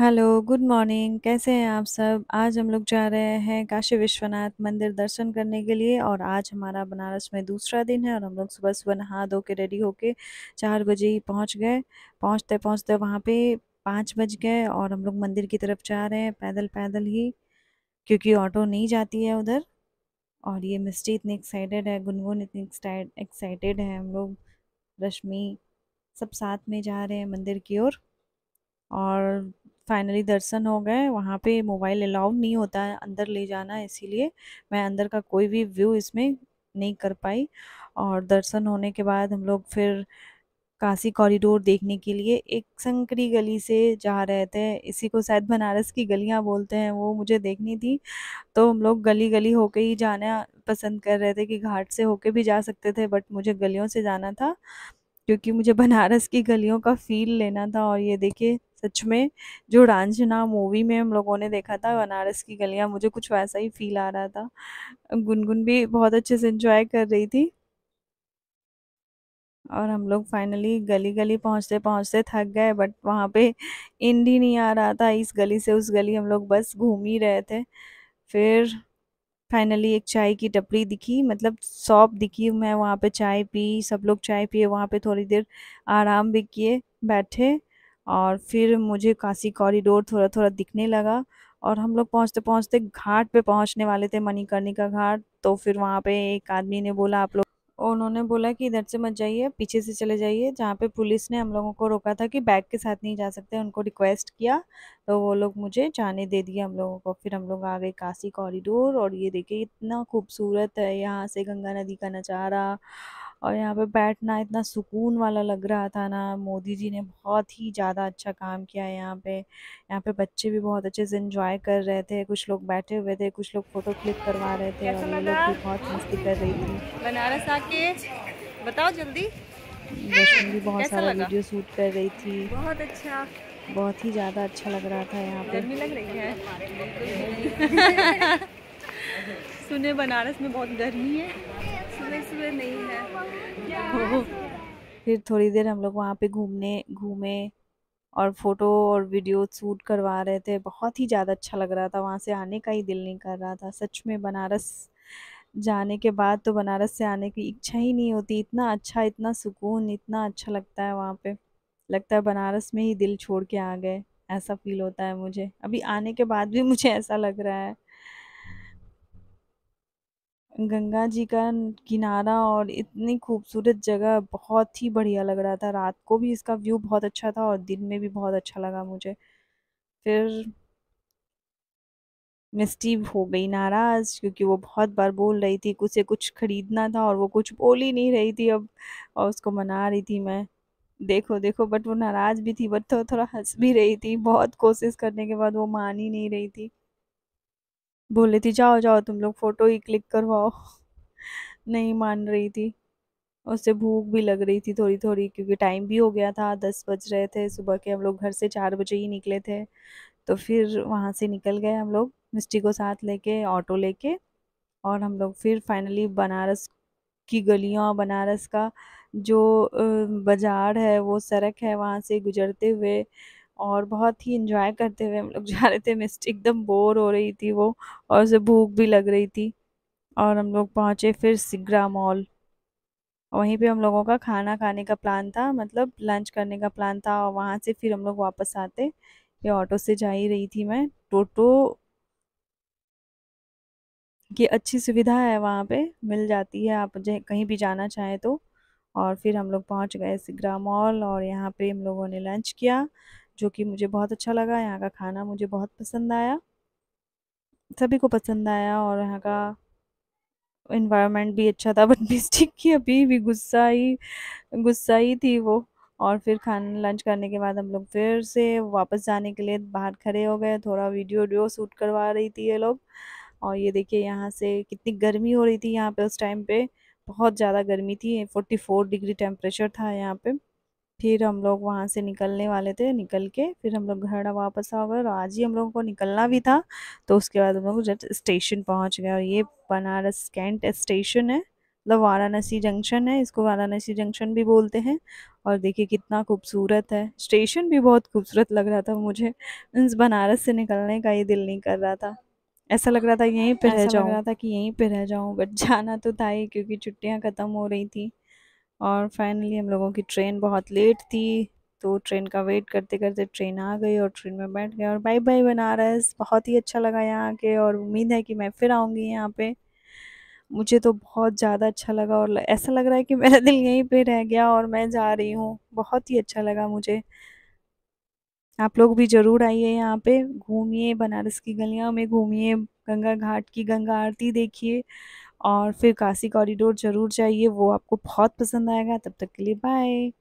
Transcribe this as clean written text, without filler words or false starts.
Hello, good morning. कैसे हैं आप सब? आज हम लोग जा रहे हैं काशी विश्वनाथ मंदिर दर्शन करने के लिए और आज हमारा बनारस में दूसरा दिन है और हम लोग सुबह-सुबह नहा धो के रेडी होके 4 बजे ही पहुंच गए। पहुंचते-पहुंचते वहां पे 5 बज गए और हम लोग मंदिर की तरफ जा रहे हैं पैदल-पैदल ही, क्योंकि ऑटो नहीं जाती है उधर। और ये मिस्टी इतनी एक्साइटेड है, गुनगुन इतनी एक्साइटेड है, हम लोग, रश्मि, सब साथ में जा रहे हैं मंदिर की ओर। और फाइनली दर्शन हो गए। वहाँ पे मोबाइल अलाउड नहीं होता है अंदर ले जाना, इसीलिए मैं अंदर का कोई भी व्यू इसमें नहीं कर पाई। और दर्शन होने के बाद हम लोग फिर काशी कॉरिडोर देखने के लिए एक संकरी गली से जा रहे थे। इसी को शायद बनारस की गलियां बोलते हैं, वो मुझे देखनी थी। तो हम लोग गली गली होके ही जाना पसंद कर रहे थे कि घाट से होके भी जा सकते थे, बट मुझे गलियों से जाना था क्योंकि मुझे बनारस की गलियों का फ़ील लेना था। और ये देखिए, सच में जो रांझना मूवी में हम लोगों ने देखा था बनारस की गलियाँ, मुझे कुछ वैसा ही फ़ील आ रहा था। गुनगुन भी बहुत अच्छे से एन्जॉय कर रही थी। और हम लोग फाइनली गली-गली पहुँचते-पहुँचते थक गए, बट वहाँ पे एंड ही नहीं आ रहा था। इस गली से उस गली हम लोग बस घूम ही रहे थे। फिर फाइनली एक चाय की टपरी दिखी, मतलब शॉप दिखी। मैं वहाँ पे चाय पी, सब लोग चाय पिए, वहाँ पे थोड़ी देर आराम भी किए, बैठे। और फिर मुझे काशी कॉरिडोर थोड़ा-थोड़ा दिखने लगा और हम लोग पहुँचते-पहुँचते घाट पे पहुँचने वाले थे, मणिकर्णिका घाट। तो फिर वहाँ पे एक आदमी ने बोला, आप लोग, उन्होंने बोला कि इधर से मत जाइए, पीछे से चले जाइए, जहाँ पे पुलिस ने हम लोगों को रोका था कि बैग के साथ नहीं जा सकते, उनको रिक्वेस्ट किया, तो वो लोग मुझे जाने दे दिए हम लोगों को। फिर हम लोग आ गए काशी कॉरिडोर और ये देखिए इतना खूबसूरत है, यहाँ से गंगा नदी का नज़ारा। और यहाँ पे बैठना इतना सुकून वाला लग रहा था ना। मोदी जी ने बहुत ही ज़्यादा अच्छा काम किया है यहाँ पे। यहाँ पे बच्चे भी बहुत अच्छे से एंजॉय कर रहे थे, कुछ लोग बैठे हुए थे, कुछ लोग फ़ोटो क्लिक करवा रहे थे कैसा और ये लगा लोग भी बहुत मस्ती कर रही थी। बनारस आके? बताओ जल्दी। रश्मि भी बहुत कैसा सारा लगा? वीडियो शूट कर रही थी। बहुत अच्छा। बहुत ही ज़्यादा अच्छा लग रहा था यहाँ पे। गर्मी लग रही है? सुने बनारस में बहुत गर्मी है। सुबह सुबह नहीं है। फिर थोड़ी देर हम लोग वहाँ पे घूमने घूमे और फोटो और वीडियो शूट करवा रहे थे। बहुत ही ज़्यादा अच्छा लग रहा था, वहाँ से आने का ही दिल नहीं कर रहा था। सच में बनारस जाने के बाद तो बनारस से आने की इच्छा ही नहीं होती। इतना अच्छा, इतना सुकून, इतना अच्छा लगता है वहाँ पे। लगता है बनारस में ही दिल छोड़ के आ गए, ऐसा फील होता है मुझे। अभी आने के बाद भी मुझे ऐसा लग रहा है। गंगा जी का किनारा और इतनी खूबसूरत जगह, बहुत ही बढ़िया लग रहा था। रात को भी इसका व्यू बहुत अच्छा था और दिन में भी बहुत अच्छा लगा मुझे। फिर मिस्टी हो गई नाराज़ क्योंकि वो बहुत बार बोल रही थी, उसे कुछ खरीदना था और वो कुछ बोल ही नहीं रही थी अब। और उसको मना रही थी मैं, देखो देखो, बट वो नाराज़ भी थी, बट थोड़ा हंस भी रही थी। बहुत कोशिश करने के बाद वो मान ही नहीं रही थी। बोल रही थी, जाओ जाओ तुम लोग फोटो ही क्लिक करवाओ। नहीं मान रही थी। उससे भूख भी लग रही थी थोड़ी थोड़ी, क्योंकि टाइम भी हो गया था, 10 बज रहे थे सुबह के। हम लोग घर से 4 बजे ही निकले थे। तो फिर वहाँ से निकल गए हम लोग मिस्टी को साथ लेके, ऑटो लेके। और हम लोग फिर फाइनली बनारस की गलियाँ, बनारस का जो बाजार है, वो सड़क है, वहाँ से गुजरते हुए और बहुत ही एंजॉय करते हुए हम लोग जा रहे थे। मिस्टी एकदम बोर हो रही थी वो, और उसे भूख भी लग रही थी। और हम लोग पहुँचे फिर सिग्रा मॉल। वहीं पे हम लोगों का खाना खाने का प्लान था, मतलब लंच करने का प्लान था। और वहाँ से फिर हम लोग वापस आते, ये ऑटो से जा ही रही थी मैं। टोटो की अच्छी सुविधा है वहाँ पे, मिल जाती है आप कहीं भी जाना चाहें तो। और फिर हम लोग पहुँच गए सिग्रा मॉल और यहाँ पे हम लोगों ने लंच किया, जो कि मुझे बहुत अच्छा लगा। यहाँ का खाना मुझे बहुत पसंद आया, सभी को पसंद आया। और यहाँ का एनवायरनमेंट भी अच्छा था, बट मिस्टेक की अभी भी गुस्सा ही थी वो। और फिर खाना लंच करने के बाद हम लोग फिर से वापस जाने के लिए बाहर खड़े हो गए। थोड़ा वीडियो वीडियो शूट करवा रही थी ये लोग। और ये देखिए यहाँ से कितनी गर्मी हो रही थी यहाँ पे उस टाइम पे। बहुत ज़्यादा गर्मी थी, 44 डिग्री टेम्परेचर था यहाँ पे। फिर हम लोग वहाँ से निकलने वाले थे, निकल के फिर हम लोग घर वापस आ गए। और आज ही हम लोगों को निकलना भी था, तो उसके बाद हम लोग जब स्टेशन पहुँच गए। और ये बनारस कैंट स्टेशन है, मतलब वाराणसी जंक्शन है, इसको वाराणसी जंक्शन भी बोलते हैं। और देखिए कितना खूबसूरत है, स्टेशन भी बहुत खूबसूरत लग रहा था मुझे। मीन्स बनारस से निकलने का ही दिल नहीं कर रहा था, ऐसा लग रहा था यहीं पे रह जाऊं, बट जाना तो था ही क्योंकि छुट्टियां ख़त्म हो रही थी। और फाइनली हम लोगों की ट्रेन बहुत लेट थी, तो ट्रेन का वेट करते करते ट्रेन आ गई और ट्रेन में बैठ गए। और बाय बाय बनारस, बहुत ही अच्छा लगा यहाँ आके और उम्मीद है कि मैं फिर आऊँगी यहाँ पे। मुझे तो बहुत ज़्यादा अच्छा लगा और ऐसा लग रहा है कि मेरा दिल यहीं पे रह गया और मैं जा रही हूँ। बहुत ही अच्छा लगा मुझे। आप लोग भी ज़रूर आइए यहाँ पे, घूमिए, बनारस की गलियों में घूमिए, गंगा घाट की गंगा आरती देखिए और फिर काशी कॉरिडोर ज़रूर जाइए, वो आपको बहुत पसंद आएगा। तब तक के लिए बाय।